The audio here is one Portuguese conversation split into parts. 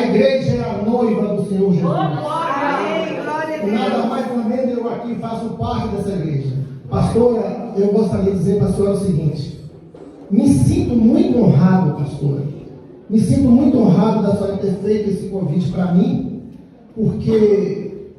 igreja é a noiva do Senhor Jesus. Nada mais ou menos eu aqui faço parte dessa igreja. Pastora, eu gostaria de dizer para a senhora o seguinte: me sinto muito honrado, pastora. Me sinto muito honrado da senhora ter feito esse convite para mim, porque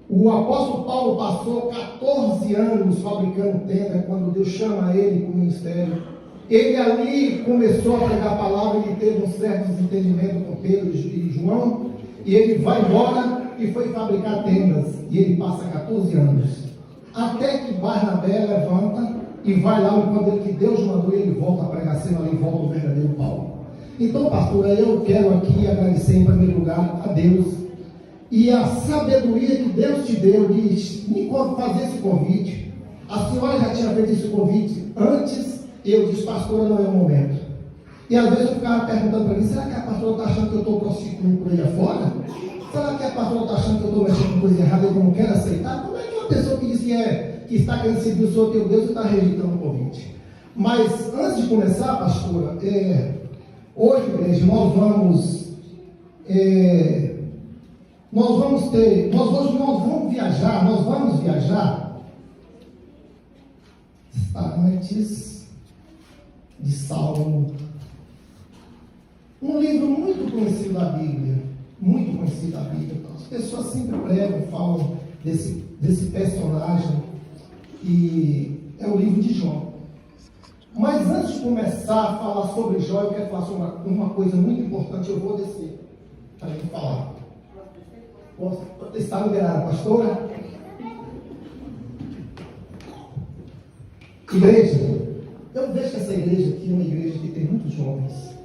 o apóstolo Paulo passou 14 anos fabricando tenda quando Deus chama ele para o ministério. Ele ali começou a pregar a palavra, ele teve um certo desentendimento com Pedro e João, e ele vai embora e foi fabricar tendas, e ele passa 14 anos, até que Barnabé levanta e vai lá no quando que Deus mandou, ele volta a pregar, sendo ali volta o verdadeiro Paulo. Então, pastora, eu quero aqui agradecer em primeiro lugar a Deus e a sabedoria que Deus te deu de me fazer esse convite. A senhora já tinha feito esse convite antes, e eu disse, pastora, não é o momento. E às vezes eu ficava perguntando para mim, será que a pastora está achando que eu estou prostituindo por aí afora? Será que a pastora está achando que eu estou mexendo com coisa errada e eu não quero aceitar? Como é que uma pessoa que diz que está querendo seguir o Senhor teu Deus e está rejeitando o convite? Mas antes de começar, pastora, hoje, igreja, nós vamos viajar antes de Salmo, um livro muito conhecido da Bíblia, as pessoas sempre pregam, falam desse personagem, e é o livro de Jó. Mas antes de começar a falar sobre Jó, eu quero falar sobre uma coisa muito importante. Eu vou descer para gente falar. Está liberada, pastora? Igreja, eu vejo que essa igreja aqui é uma igreja que tem muitos jovens.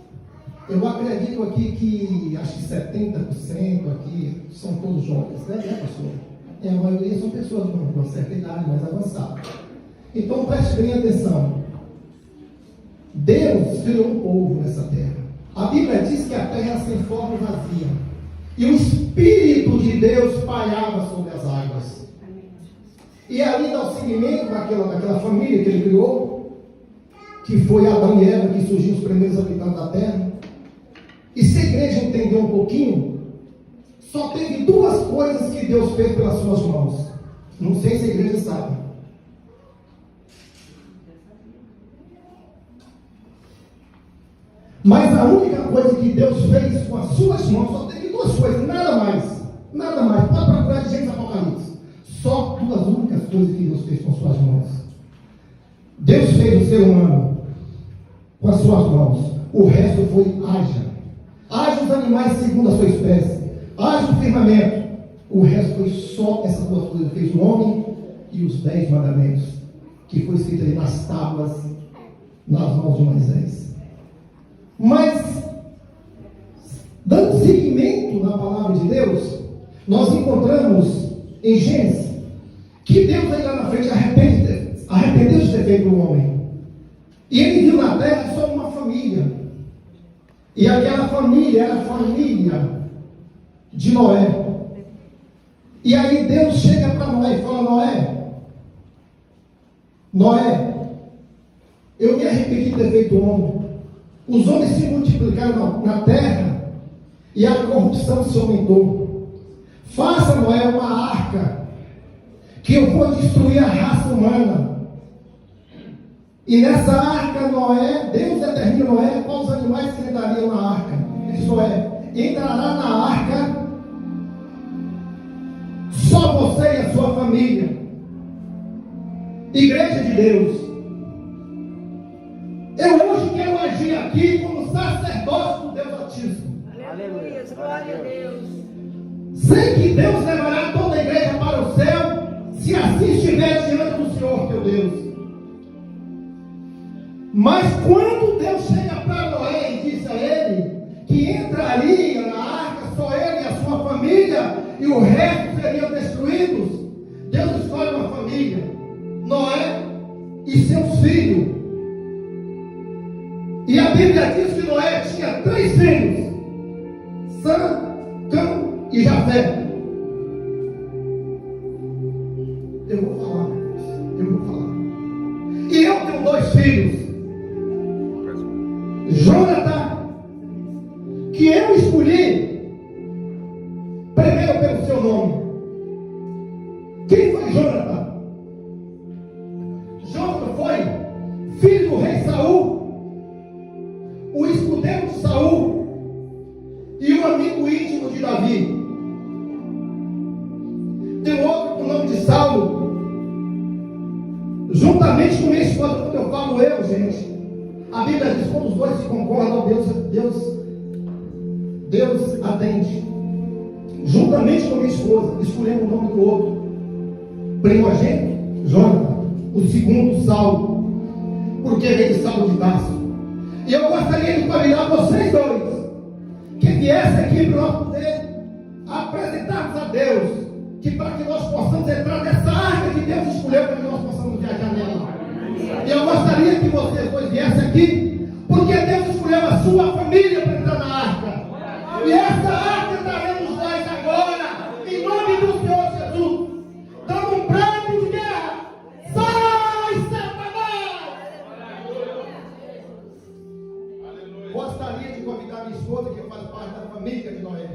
Eu acredito aqui que acho que 70% aqui são todos jovens, né, pastor? A maioria são pessoas de uma certa idade, mais avançada. Então preste bem atenção. Deus criou um povo nessa terra. A Bíblia diz que a terra era sem forma e vazia, e o Espírito de Deus pairava sobre as águas. E ali dá o seguimento daquela família que ele criou, que foi Adão e Eva, que surgiram os primeiros habitantes da terra. E se a igreja entender um pouquinho, só teve duas coisas que Deus fez pelas suas mãos. Não sei se a igreja sabe. Mas a única coisa que Deus fez com as suas mãos, só teve duas coisas, nada mais. Pode procurar de Gênesis Apocalipse. Só duas únicas coisas que Deus fez com suas mãos. Deus fez o ser humano com as suas mãos. O resto foi haja. Haja os animais segundo a sua espécie. Haja o firmamento. O resto foi só essas duas coisas. Fez o homem e os 10 mandamentos, que foi escrito ali nas tábuas, nas mãos de Moisés. Mas, dando seguimento na palavra de Deus, nós encontramos em Gênesis que Deus aí lá na frente arrependeu de ter feito o homem. E ele viu na terra só uma família. E aquela família era a família de Noé. E aí Deus chega para Noé e fala: Noé, eu me arrependi de ter feito o homem. Os homens se multiplicaram na terra e a corrupção se aumentou. Faça, Noé, uma arca, que eu vou destruir a raça humana. E nessa arca, Noé, Deus determina Noé quais os animais que entrariam na arca. Isso entrará na arca só você e a sua família. Igreja de Deus, eu hoje quero agir aqui como sacerdote do Deus Altíssimo. Aleluia, glória a Deus. Sei que Deus levará toda a igreja para o céu, se assim estiver diante do Senhor teu Deus. Mas quando Deus chega para Noé e diz a ele que entraria na arca só ele e a sua família, e o resto seriam destruídos, Deus escolhe uma família, Noé e seus filhos. E a Bíblia diz que Noé tinha 3 filhos: Sam, Cã e Jafé. Eu vou falar. E eu tenho 2 filhos, Jonathan, que eu escolhi primeiro pelo seu nome. Quem foi Jonathan? Jonathan foi filho do rei Saul, o escudeiro de Saul e o amigo íntimo de Davi. Tem outro com o nome de Saulo. Juntamente com minha esposa, quando eu falo eu, gente, a Bíblia diz que quando os dois se concordam, Deus atende. Juntamente com minha esposa, escolhemos o nome do outro. Primogênito, Jonathan. O segundo, Saulo, porque veio de Saulo de Tarso. E eu gostaria de convidar vocês dois que viessem aqui para nós poder apresentarmos a Deus, que para que nós possamos entrar nessa arca que Deus escolheu para que nós possamos viajar nela. E eu gostaria que vocês dois viessem aqui, porque Deus escolheu a sua família para entrar na arca. E essa arca estaremos nós agora, em nome do Senhor Jesus, dando um brado de guerra. Sai, Satanás! Gostaria de convidar minha esposa, que faz parte da família de Noé.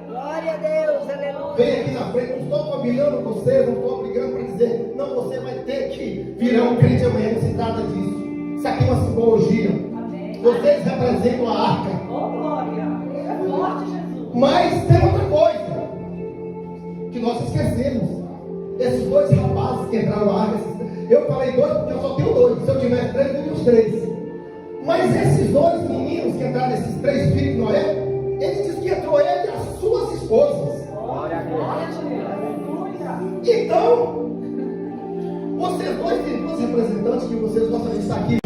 Glória a Deus, aleluia. Vem aqui na frente, não estou convidando você, não estou obrigando para dizer, não, você vai ter que virar um crente amanhã, não se trata disso. Isso aqui é uma simbologia. Amém. Vocês representam a arca. Oh, glória. É forte, Jesus. Mas tem outra coisa que nós esquecemos. Esses dois rapazes que entraram na arca, eu falei dois porque eu só tenho dois. Se eu tivesse três, eu teria os três. Mas esses dois meninos que entraram, esses três filhos de Noé, ele diz que entrou ele e as suas esposas. Glória a Deus. Então, vocês dois têm duas representantes que vocês gostariam de estar aqui.